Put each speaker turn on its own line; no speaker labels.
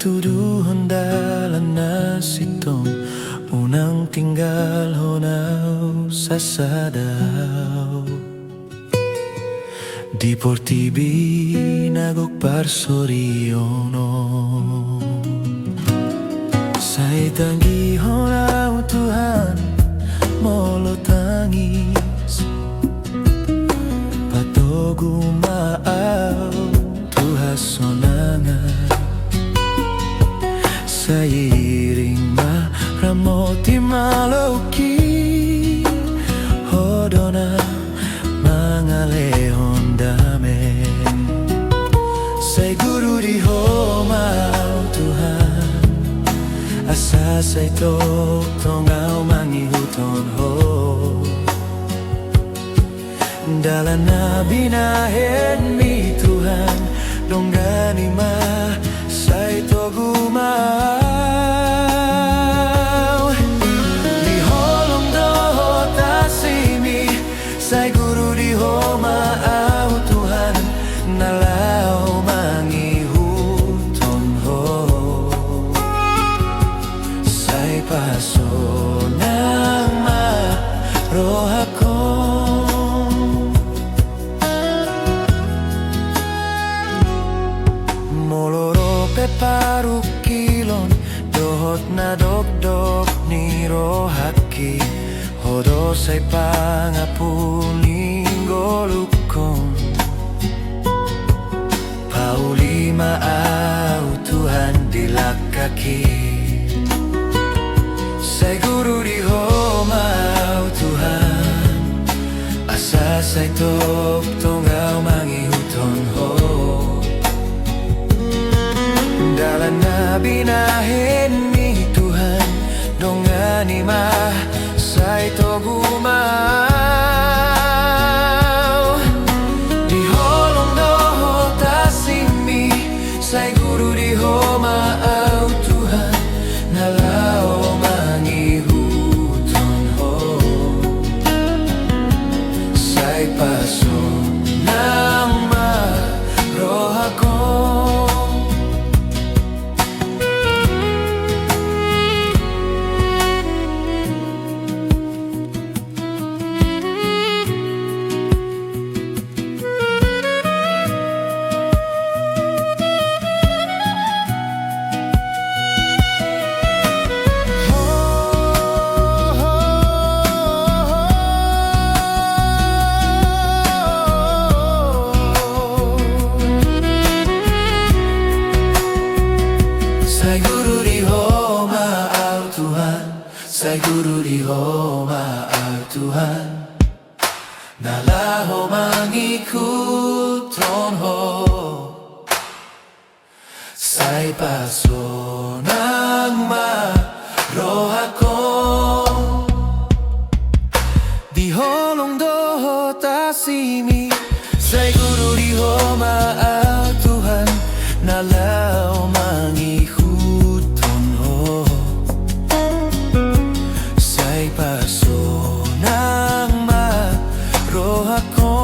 tuduhon dalan na sitong unang tinggal honaw sa sadaw. Di portibi nagokpar soriono say tangi honaw Tuhan molo tangis patogu maaw Tuhan sonangan sairing maramoti maloki hodona mangalehon damen say guru di homau Tuhan asa say tok tongau mangihuton ho dalan na binahen mi Tuhan donggani ma say toguma say guru di homau Tuhan nalau mangihuton ho say pasonang marohakon moloro peparuk kilon dohot na dok ni rohaki hodo say pangapuning golukon pauli maaw Tuhan dilakaki say guru di homau Tuhan asa say tok tonggaw mangihuton ho dalan na binahen ni Tuhan dongani mah say togumau di holong doho tasimi say guru di homau Tuhan nalau mangihuton ho say pason nang marohakon say guru di homau Tuhan say guru di homau Tuhan nalaho mangikuton ho say pasonang marohakon di holong doho tasimi say guru di homau Tuhan nalau mangihuton ho say pasonang marohakon